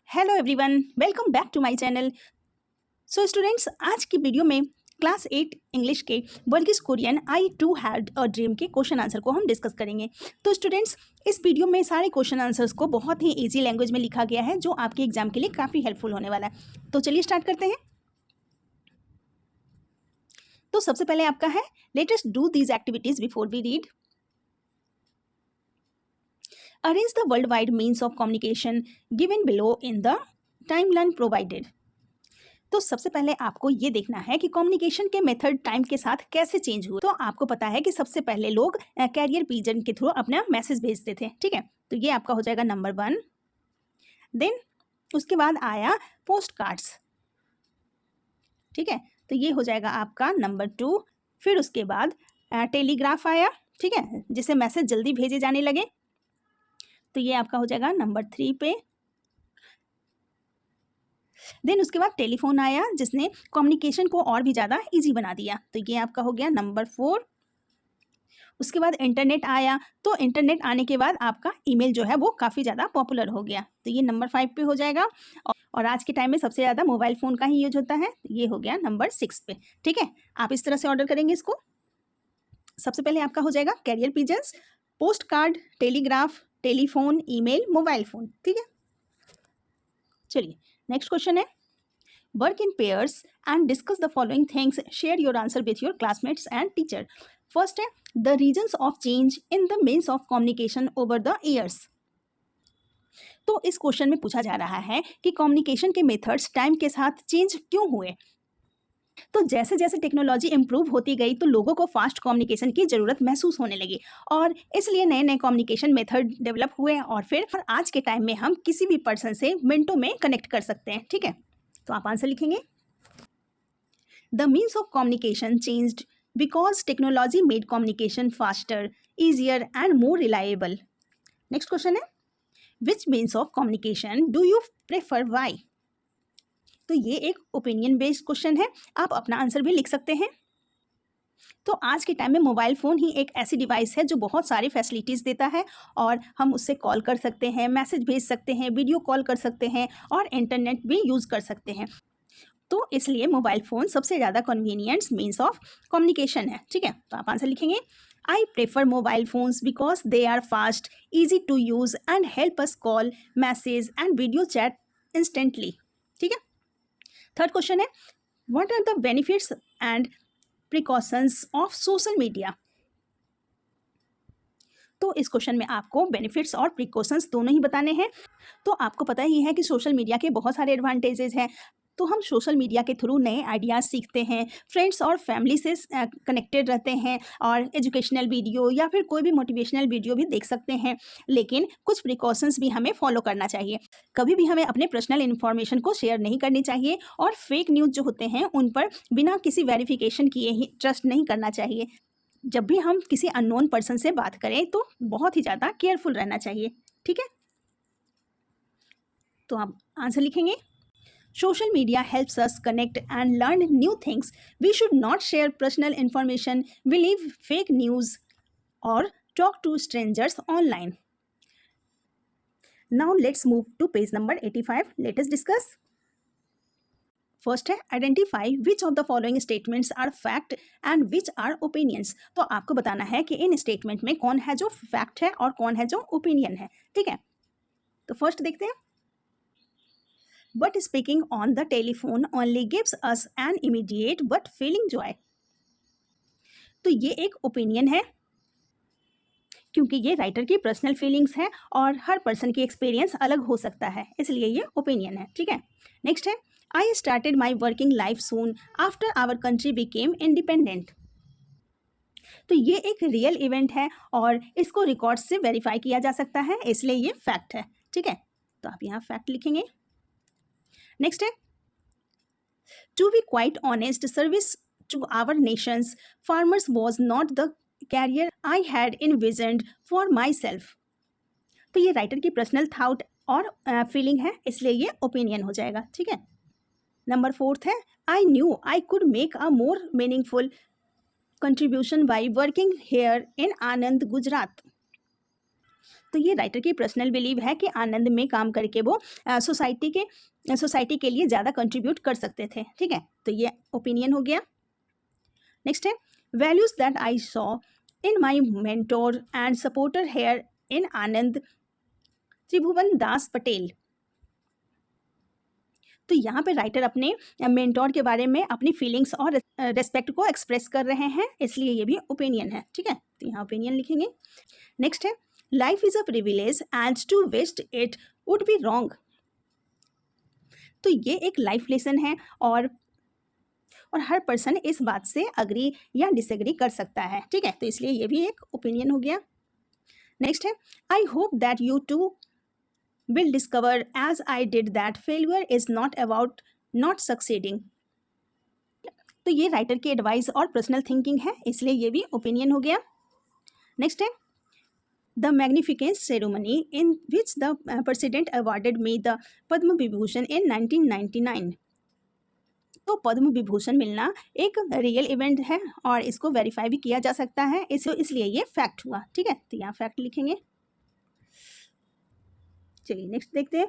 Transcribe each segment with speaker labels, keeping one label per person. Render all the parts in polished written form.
Speaker 1: Hello everyone, welcome back to my channel. So students, आज की video में class 8 English के Verghese Kurien I too had a dream के question answer को हम डिस्कस करेंगे। तो स्टूडेंट्स, इस वीडियो में सारे क्वेश्चन आंसर्स को बहुत ही इजी लैंग्वेज में लिखा गया है, जो आपके एग्जाम के लिए काफ़ी हेल्पफुल होने वाला है। तो चलिए स्टार्ट करते हैं। तो सबसे पहले आपका है, let us do these activities before we read. Arrange the worldwide means of communication given below in the timeline provided। तो सबसे पहले आपको ये देखना है कि कम्युनिकेशन के मेथड टाइम के साथ कैसे चेंज हुए। तो आपको पता है कि सबसे पहले लोग कैरियर पिजन के थ्रू अपना मैसेज भेजते थे, ठीक है। तो ये आपका हो जाएगा नंबर 1। देन उसके बाद आया पोस्ट कार्ड्स, ठीक है। तो ये हो जाएगा आपका नंबर 2। फिर उसके बाद टेलीग्राफ आया, ठीक है, जिससे मैसेज जल्दी भेजे जाने लगे। तो ये आपका हो जाएगा नंबर 3 पे। देन उसके बाद टेलीफोन आया, जिसने कम्युनिकेशन को और भी ज़्यादा इजी बना दिया। तो ये आपका हो गया नंबर 4। उसके बाद इंटरनेट आया, तो इंटरनेट आने के बाद आपका ईमेल जो है वो काफ़ी ज़्यादा पॉपुलर हो गया। तो ये नंबर 5 पे हो जाएगा। और आज के टाइम में सबसे ज़्यादा मोबाइल फ़ोन का ही यूज होता है। ये हो गया नंबर 6 पे, ठीक है। आप इस तरह से ऑर्डर करेंगे इसको। सबसे पहले आपका हो जाएगा carrier pigeons, post card, telegraph, telephone, email, mobile phone, ठीक है। चलिए नेक्स्ट क्वेश्चन है, work in pairs and discuss the following things, share your answer with your classmates and teacher. First है, the reasons of change in the means of communication over the years. तो इस question में पूछा जा रहा है कि कम्युनिकेशन के मेथड्स टाइम के साथ चेंज क्यों हुए। तो जैसे जैसे टेक्नोलॉजी इम्प्रूव होती गई, तो लोगों को फास्ट कम्युनिकेशन की ज़रूरत महसूस होने लगी, और इसलिए नए नए कम्युनिकेशन मेथड डेवलप हुए। और फिर आज के टाइम में हम किसी भी पर्सन से मिनटों में कनेक्ट कर सकते हैं, ठीक है। तो आप आंसर लिखेंगे, the means of communication changed because technology made communication faster, easier and more reliable. Next question है, which means of communication do you prefer, why. तो ये एक ओपिनियन बेस्ड क्वेश्चन है, आप अपना आंसर भी लिख सकते हैं। तो आज के टाइम में मोबाइल फ़ोन ही एक ऐसी डिवाइस है जो बहुत सारी फैसिलिटीज़ देता है, और हम उससे कॉल कर सकते हैं, मैसेज भेज सकते हैं, वीडियो कॉल कर सकते हैं, और इंटरनेट भी यूज़ कर सकते हैं। तो इसलिए मोबाइल फ़ोन सबसे ज़्यादा कन्वीनियंट मीन्स ऑफ कम्युनिकेशन है, ठीक है। तो आप आंसर लिखेंगे, I prefer mobile phones because they are fast, easy to use and help us call, message and video chat instantly, ठीक है। थर्ड क्वेश्चन है, what are the benefits and precautions of social media. तो इस question में आपको benefits और precautions दोनों ही बताने हैं। तो आपको पता ही है कि सोशल मीडिया के बहुत सारे एडवांटेजेस हैं। तो हम सोशल मीडिया के थ्रू नए आइडियाज़ सीखते हैं, फ्रेंड्स और फैमिली से कनेक्टेड रहते हैं, और एजुकेशनल वीडियो या फिर कोई भी मोटिवेशनल वीडियो भी देख सकते हैं। लेकिन कुछ प्रिकॉशंस भी हमें फॉलो करना चाहिए। कभी भी हमें अपने पर्सनल इन्फॉर्मेशन को शेयर नहीं करनी चाहिए, और फेक न्यूज़ जो होते हैं उन पर बिना किसी वेरिफिकेशन किए ही ट्रस्ट नहीं करना चाहिए। जब भी हम किसी अननोन पर्सन से बात करें तो बहुत ही ज़्यादा केयरफुल रहना चाहिए, ठीक है। तो आप आंसर लिखेंगे, social media helps us connect and learn new things. We should not share personal information, believe fake news, or talk to strangers online. Now let's move to page number 85. Let us discuss. First है, identify which of the following statements are fact and which are opinions. तो आपको बताना है कि इन statement में कौन है जो फैक्ट है और कौन है जो ओपिनियन है, ठीक है। तो फर्स्ट देखते हैं, but speaking on the telephone only gives us an immediate but feeling joy। तो ये एक ओपिनियन है, क्योंकि ये राइटर की पर्सनल फीलिंग्स है, और हर पर्सन की एक्सपीरियंस अलग हो सकता है, इसलिए ये ओपिनियन है, ठीक है। नेक्स्ट है, I started my working life soon after our country became independent. तो ये एक रियल इवेंट है, और इसको रिकॉर्ड से वेरीफाई किया जा सकता है, इसलिए ये फैक्ट है, ठीक है। तो आप यहाँ फैक्ट लिखेंगे। नेक्स्ट है, to be quite honest, service to our nation's farmers was not the career I had envisioned for my self. तो ये राइटर की पर्सनल थाउट और फीलिंग है, इसलिए ये ओपिनियन हो जाएगा, ठीक है। नंबर 4 है, I knew I could make a more meaningful contribution by working here in Anand, Gujarat. तो ये राइटर की पर्सनल बिलीव है कि आनंद में काम करके वो सोसाइटी के लिए ज़्यादा कंट्रीब्यूट कर सकते थे। ठीक है, तो ये ओपिनियन हो गया। नेक्स्ट है values that I saw in my mentor and supporter here in Anand Tribhuvan Das Patel. तो यहाँ पे राइटर अपने मेंटोर के बारे में अपनी फीलिंग्स और रेस्पेक्ट को एक्सप्रेस कर रहे हैं, इसलिए ये भी ओपिनियन है। ठीक है, तो यहाँ ओपिनियन लिखेंगे। नेक्स्ट है life is a privilege and to waste it would be wrong. तो ये एक लाइफ लेसन है और हर पर्सन इस बात से अग्री या डिसएग्री कर सकता है। ठीक है, तो इसलिए ये भी एक ओपिनियन हो गया। नेक्स्ट है I hope that you too will discover as I did that failure is not about not succeeding। तो ये राइटर की एडवाइस और पर्सनल थिंकिंग है, इसलिए ये भी ओपिनियन हो गया। नेक्स्ट है the magnificence ceremony in which the president awarded me the Padma Vibhushan in 1999। तो पद्म विभूषण मिलना एक रियल इवेंट है और इसको वेरीफाई भी किया जा सकता है, इसलिए ये फैक्ट हुआ। ठीक है, तो यहाँ फैक्ट लिखेंगे। चलिए नेक्स्ट देखते हैं।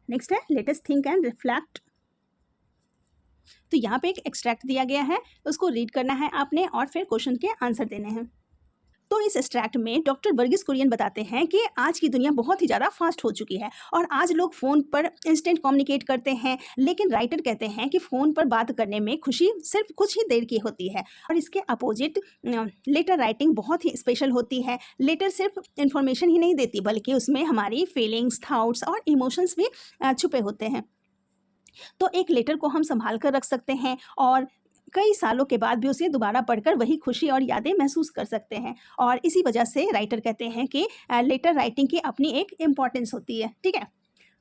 Speaker 1: नेक्स्ट है let us think and reflect. तो यहाँ पे एक एक्सट्रैक्ट दिया गया है, उसको रीड करना है आपने और फिर क्वेश्चन के आंसर देने हैं। तो इस एक्सट्रैक्ट में डॉक्टर वर्गीस कुरियन बताते हैं कि आज की दुनिया बहुत ही ज़्यादा फास्ट हो चुकी है और आज लोग फ़ोन पर इंस्टेंट कम्युनिकेट करते हैं, लेकिन राइटर कहते हैं कि फ़ोन पर बात करने में खुशी सिर्फ कुछ ही देर की होती है और इसके अपोजिट लेटर राइटिंग बहुत ही स्पेशल होती है। लेटर सिर्फ इन्फॉर्मेशन ही नहीं देती बल्कि उसमें हमारी फीलिंग्स, थाट्स और इमोशंस भी छुपे होते हैं। तो एक लेटर को हम संभाल कर रख सकते हैं और कई सालों के बाद भी उसे दोबारा पढ़कर वही खुशी और यादें महसूस कर सकते हैं और इसी वजह से राइटर कहते हैं कि लेटर राइटिंग की अपनी एक इम्पॉर्टेंस होती है। ठीक है,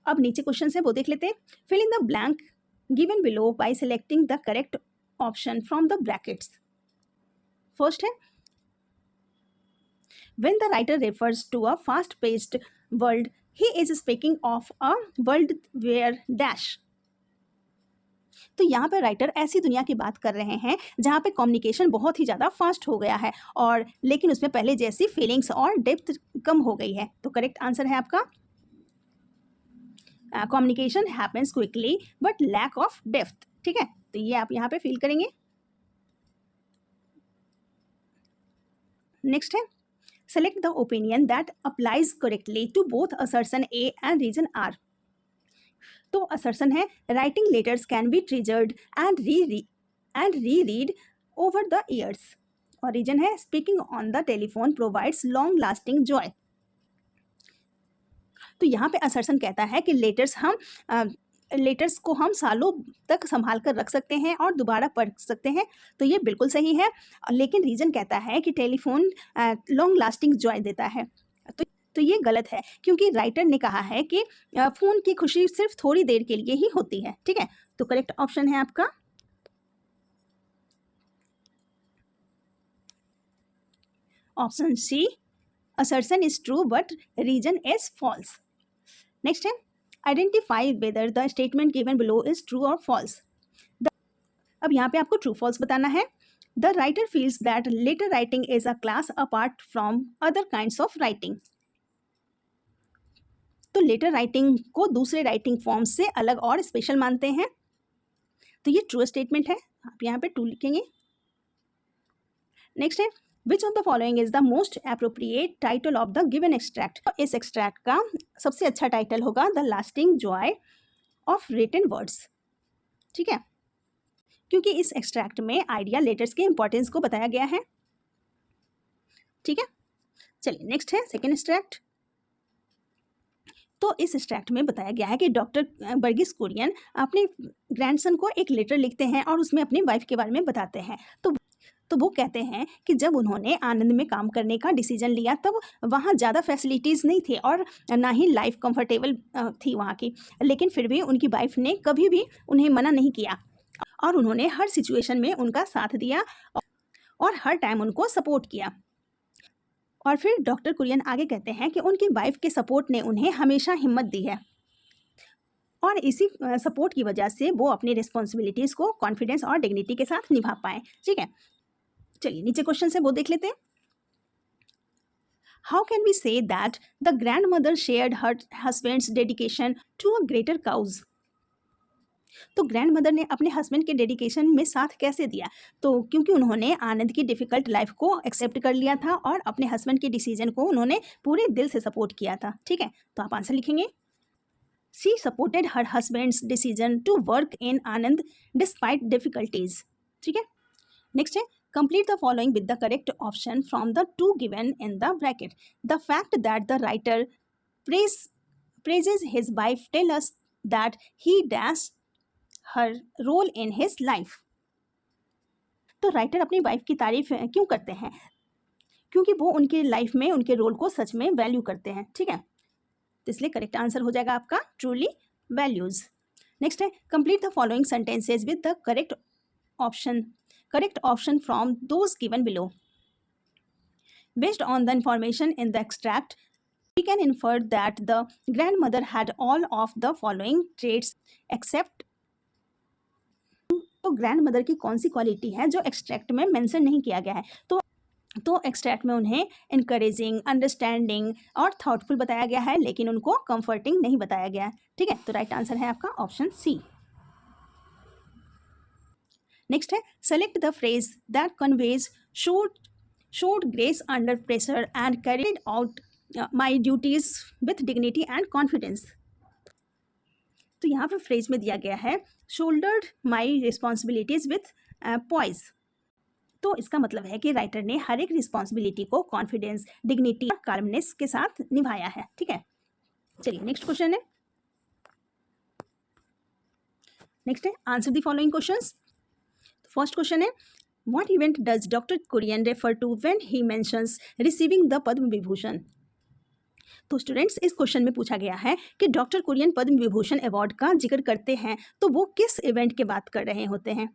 Speaker 1: अब नीचे क्वेश्चन है वो देख लेते हैं। Fill in the blank given below by selecting the correct option from the brackets. First है when the writer refers to a fast paced world he is speaking of a world where dash. तो यहाँ पर writer ऐसी दुनिया की बात कर रहे हैं जहाँ पे कम्युनिकेशन बहुत ही ज़्यादा फास्ट हो गया है और लेकिन उसमें पहले जैसी फीलिंग्स और डेप्थ कम हो गई है। तो करेक्ट आंसर है आपका communication happens quickly but lack of depth. ठीक है, तो ये आप यहाँ पे फील करेंगे। नेक्स्ट है select the opinion that applies correctly to both assertion A and reason R. तो असर्शन है writing letters can be treasured and read over the years और रीजन है speaking on the telephone provides long lasting joy. तो यहाँ पे assertion कहता है कि लेटर्स को हम सालों तक संभाल कर रख सकते हैं और दोबारा पढ़ सकते हैं, तो ये बिल्कुल सही है। लेकिन रीजन कहता है कि टेलीफोन लॉन्ग लास्टिंग जॉय देता है, तो ये गलत है क्योंकि राइटर ने कहा है कि फ़ोन की खुशी सिर्फ थोड़ी देर के लिए ही होती है। ठीक है, तो करेक्ट ऑप्शन है आपका option C assertion is true but reason is false. Next है identify whether the statement given below is true और फॉल्स। अब यहाँ पे आपको ट्रू फॉल्स बताना है। The writer feels that letter writing is a class apart from other kinds of writing. तो letter writing को दूसरे राइटिंग फॉर्म्स से अलग और स्पेशल मानते हैं, तो ये ट्रू स्टेटमेंट है, आप यहाँ पे ट्रू लिखेंगे। नेक्स्ट है which of the following is the most appropriate title of the given extract. इस एक्सट्रैक्ट का सबसे अच्छा टाइटल होगा the lasting joy of written words. ठीक है, क्योंकि इस एक्सट्रैक्ट में आइडिया लेटर्स के इंपॉर्टेंस को बताया गया है। ठीक है, चलिए नेक्स्ट है सेकेंड एक्सट्रैक्ट। तो इस एक्सट्रैक्ट में बताया गया है कि डॉक्टर वर्गीस कुरियन अपने ग्रैंडसन को एक लेटर लिखते हैं और उसमें अपनी वाइफ के बारे में बताते हैं। तो वो कहते हैं कि जब उन्होंने आनंद में काम करने का डिसीजन लिया तब वहाँ ज़्यादा फैसिलिटीज़ नहीं थी और ना ही लाइफ कंफर्टेबल थी वहाँ की, लेकिन फिर भी उनकी वाइफ ने कभी भी उन्हें मना नहीं किया और उन्होंने हर सिचुएशन में उनका साथ दिया और हर टाइम उनको सपोर्ट किया। और फिर डॉक्टर कुरियन आगे कहते हैं कि उनकी वाइफ के सपोर्ट ने उन्हें हमेशा हिम्मत दी है और इसी सपोर्ट की वजह से वो अपनी रिस्पॉन्सिबिलिटीज़ को कॉन्फिडेंस और डिग्निटी के साथ निभा पाएँ। ठीक है, चलिए नीचे क्वेश्चन से वो देख लेते हैं। How can we say that the grand mother shared her husband's dedication to a greater cause? तो ग्रैंड मदर ने अपने हस्बैंड के डेडिकेशन में साथ कैसे दिया? तो क्योंकि उन्होंने आनंद की डिफ़िकल्ट लाइफ को एक्सेप्ट कर लिया था और अपने हस्बैंड के डिसीजन को उन्होंने पूरे दिल से सपोर्ट किया था। ठीक है, तो आप आंसर लिखेंगे she supported her husband's decision to work in Anand despite difficulties. ठीक है, नेक्स्ट है complete the following with the correct option from the two given in the bracket. The fact that the writer praises his wife tell us that he dash her role in his life। तो writer अपनी wife की तारीफ क्यों करते हैं? क्योंकि वो उनके लाइफ में उनके रोल को सच में वैल्यू करते हैं। ठीक है, तो इसलिए करेक्ट आंसर हो जाएगा आपका ट्रूली वैल्यूज। नेक्स्ट है complete the following sentences with the correct option from those given below. Based on the information in the extract we can infer that the grandmother had all of the following traits except। तो grand mother की कौन सी quality है जो extract में mention नहीं किया गया है? तो एक्सट्रैक्ट में उन्हें इनकरेजिंग, अंडरस्टैंडिंग और थॉटफुल बताया गया है, लेकिन उनको कंफर्टिंग नहीं बताया गया है। ठीक है, तो राइट आंसर है आपका ऑप्शन सी। नेक्स्ट है select the phrase that conveys showed grace under pressure and carried out my duties with dignity and confidence। तो यहाँ पे फ्रेज में दिया गया है shouldered my responsibilities with poise। तो इसका मतलब है कि राइटर ने हर एक रिस्पॉन्सिबिलिटी को कॉन्फिडेंस, डिग्निटी और काल्मनेस के साथ निभाया है। ठीक है, चलिए नेक्स्ट क्वेश्चन है। नेक्स्ट है answer the following questions. First question है what event does doctor Kurien refer to when he mentions receiving the Padma Vibhushan? तो स्टूडेंट्स इस क्वेश्चन में पूछा गया है कि डॉक्टर कुरियन पद्म विभूषण अवार्ड का जिक्र करते हैं तो वो किस इवेंट की बात कर रहे होते हैं?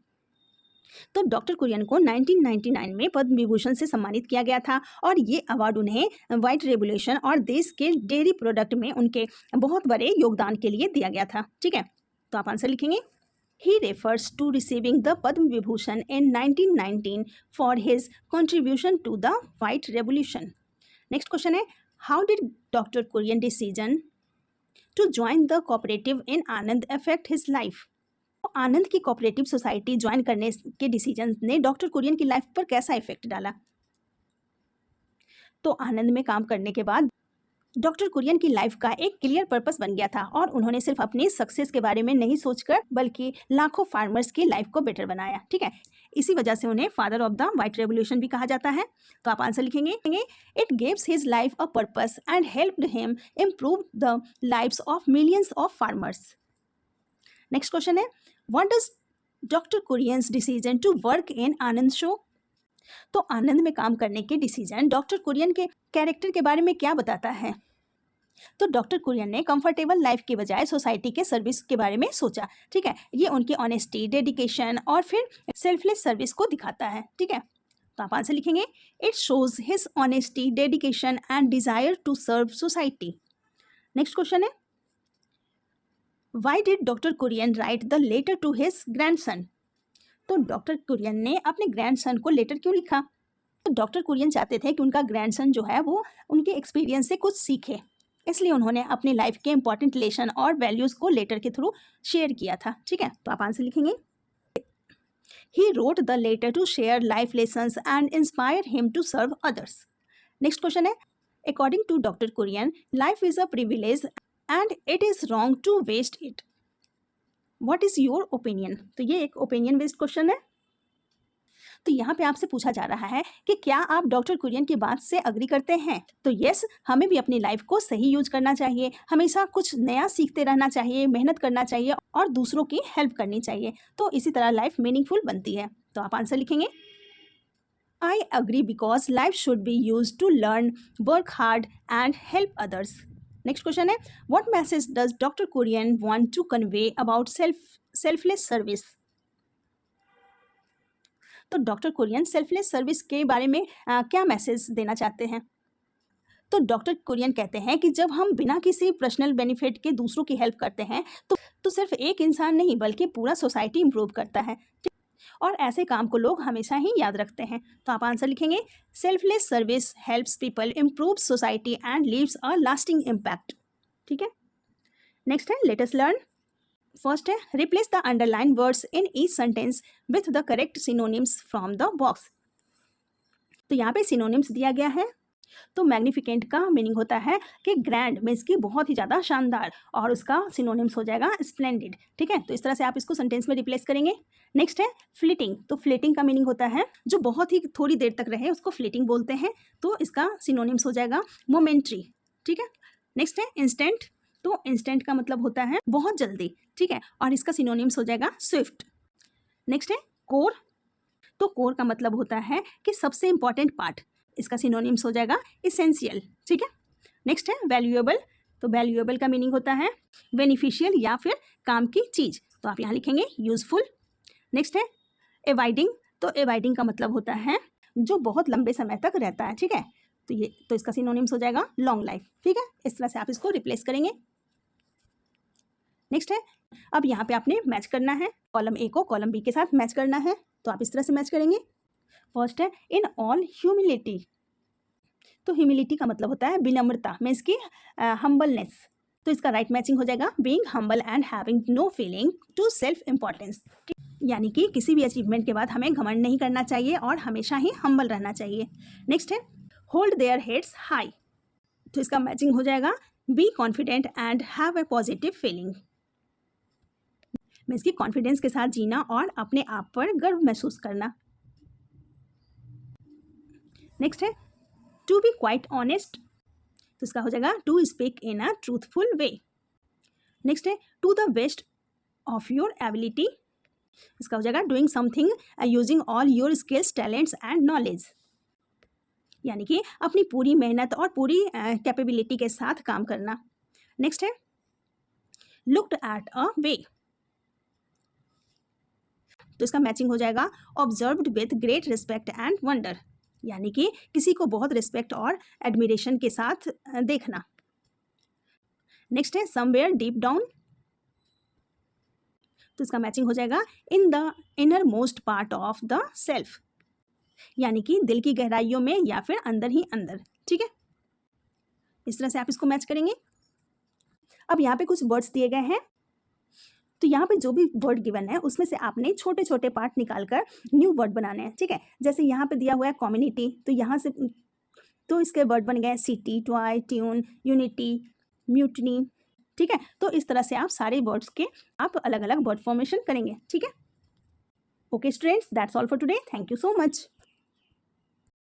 Speaker 1: तो डॉक्टर कुरियन को 1999 में पद्म विभूषण से सम्मानित किया गया था और ये अवार्ड उन्हें व्हाइट रेवोल्यूशन और देश के डेयरी प्रोडक्ट में उनके बहुत बड़े योगदान के लिए दिया गया था। ठीक है, तो आप आंसर लिखेंगे He refers to receiving the Padma Vibhushan in 1919 for his contribution to the White Revolution। Next question है How did Dr. Kurian decision to join the cooperative in Anand affect his life? आनंद की cooperative society join करने के decision ने doctor Kurien की life पर कैसा effect डाला? तो आनंद में काम करने के बाद डॉक्टर कुरियन की लाइफ का एक क्लियर पर्पस बन गया था और उन्होंने सिर्फ अपनी सक्सेस के बारे में नहीं सोचकर बल्कि लाखों फार्मर्स की लाइफ को बेटर बनाया। ठीक है, इसी वजह से उन्हें father of the white revolution भी कहा जाता है। तो आप आंसर लिखेंगे it gives his life a purpose and helped him improve the lives of millions of farmers. Next question है what does doctor Kurien's decision to work in Anand show? तो आनंद में काम करने के डिसीजन डॉक्टर कुरियन के कैरेक्टर के बारे में क्या बताता है? तो डॉक्टर कुरियन ने कंफर्टेबल लाइफ के बजाय सोसाइटी के सर्विस के बारे में सोचा। ठीक है, ये उनकी ऑनेस्टी, डेडिकेशन और फिर सेल्फलेस सर्विस को दिखाता है। ठीक है, तो आप आंसर लिखेंगे it shows his honesty, dedication and desire to serve society. Next question है why did doctor Kurien write the letter to his grandson? तो डॉक्टर कुरियन ने अपने ग्रैंडसन को लेटर क्यों लिखा? तो डॉक्टर कुरियन चाहते थे कि उनका ग्रैंडसन जो है वो उनके एक्सपीरियंस से कुछ सीखे, इसलिए उन्होंने अपनी लाइफ के इंपॉर्टेंट लेसन और वैल्यूज़ को लेटर के थ्रू शेयर किया था। ठीक है, तो आप आंसर लिखेंगे he wrote the letter to share life lessons and inspire him to serve others. Next question है according to doctor Kurien life is a privilege and it is wrong to waste it. What is your opinion? तो ये एक opinion based question है। तो यहाँ पे आपसे पूछा जा रहा है कि क्या आप डॉक्टर कुरियन की बात से अग्री करते हैं? तो यस, हमें भी अपनी लाइफ को सही यूज करना चाहिए, हमेशा कुछ नया सीखते रहना चाहिए, मेहनत करना चाहिए और दूसरों की हेल्प करनी चाहिए, तो इसी तरह लाइफ मीनिंगफुल बनती है। तो आप आंसर लिखेंगे I agree because life should be use to learn, work hard and help others. Next question है what message does doctor Kurien want to convey about selfless service? तो डॉक्टर कुरियन सेल्फलेस सर्विस के बारे में क्या मैसेज देना चाहते हैं? तो डॉक्टर कुरियन कहते हैं कि जब हम बिना किसी पर्सनल बेनिफिट के दूसरों की हेल्प करते हैं तो सिर्फ एक इंसान नहीं बल्कि पूरा सोसाइटी इंप्रूव करता है और ऐसे काम को लोग हमेशा ही याद रखते हैं। तो आप आंसर लिखेंगे selfless service helps people improve society and leaves a lasting impact. ठीक है, नेक्स्ट है लेट अस लर्न। फर्स्ट है replace the underline words in each sentence with the correct synonyms from the box. तो यहाँ पे synonyms दिया गया है। तो मैग्निफिकेंट का मीनिंग होता है कि ग्रैंड मीन्स की बहुत ही ज़्यादा शानदार, और उसका सिनोनिम्स हो जाएगा स्प्लेंडिड। ठीक है, तो इस तरह से आप इसको सेंटेंस में रिप्लेस करेंगे। नेक्स्ट है फ्लीटिंग। तो फ्लीटिंग का मीनिंग होता है जो बहुत ही थोड़ी देर तक रहे उसको फ्लीटिंग बोलते हैं, तो इसका सिनोनिम्स हो जाएगा मोमेंट्री। ठीक है, नेक्स्ट है इंस्टेंट। तो इंस्टेंट का मतलब होता है बहुत जल्दी। ठीक है, और इसका सिनोनिम्स हो जाएगा स्विफ्ट। नेक्स्ट है कोर। तो कोर का मतलब होता है कि सबसे इंपॉर्टेंट पार्ट, इसका सिनोनिम्स हो जाएगा इसेंशियल। ठीक है, नेक्स्ट है वैल्यूएबल। तो वैल्यूएबल का मीनिंग होता है बेनिफिशियल या फिर काम की चीज़, तो आप यहाँ लिखेंगे यूजफुल। नेक्स्ट है एवाइडिंग। तो एवाइडिंग का मतलब होता है जो बहुत लंबे समय तक रहता है। ठीक है, तो इसका सिनोनिम्स हो जाएगा लॉन्ग लाइफ। ठीक है, इस तरह से आप इसको रिप्लेस करेंगे। नेक्स्ट है अब यहाँ पे आपने मैच करना है, कॉलम ए को कॉलम बी के साथ मैच करना है, तो आप इस तरह से मैच करेंगे। फर्स्ट है इन ऑल ह्यूमिलिटी। तो ह्यूमिलिटी का मतलब होता है विनम्रता, मीन्स की हम्बलनेस। तो इसका राइट मैचिंग हो जाएगा being humble and having no feeling to self importance. यानी कि किसी भी अचीवमेंट के बाद हमें घमंड नहीं करना चाहिए और हमेशा ही हम्बल रहना चाहिए। नेक्स्ट है होल्ड देयर हेड्स हाई। तो इसका मैचिंग हो जाएगा be confident and have a positive feeling, means की कॉन्फिडेंस के साथ जीना और अपने आप पर गर्व महसूस करना। नेक्स्ट है टू बी क्वाइट ऑनेस्ट। तो इसका हो जाएगा to speak in a truthful way. Next है to the best of your ability. इसका हो जाएगा doing something using all your skills talents and knowledge, यानी कि अपनी पूरी मेहनत और पूरी कैपेबिलिटी के साथ काम करना। नेक्स्ट है लुक्ड एट अ वे। तो इसका मैचिंग हो जाएगा observed with great respect and wonder, यानी कि किसी को बहुत रिस्पेक्ट और एडमिरेशन के साथ देखना। नेक्स्ट है समवेयर डीप डाउन। तो इसका मैचिंग हो जाएगा in the inner most part of the self, यानी कि दिल की गहराइयों में या फिर अंदर ही अंदर। ठीक है, इस तरह से आप इसको मैच करेंगे। अब यहाँ पे कुछ वर्ड्स दिए गए हैं, तो यहाँ पे जो भी वर्ड गिवन है उसमें से आपने छोटे छोटे पार्ट निकालकर न्यू वर्ड बनाने हैं। ठीक है, जैसे यहाँ पे दिया हुआ है कम्युनिटी, तो यहाँ से तो इसके वर्ड बन गए city, toy, tune, unity, mutiny. ठीक है, तो इस तरह से आप सारे वर्ड्स के आप अलग अलग वर्ड फॉर्मेशन करेंगे। ठीक है, okay students, that's all for today. Thank you so much.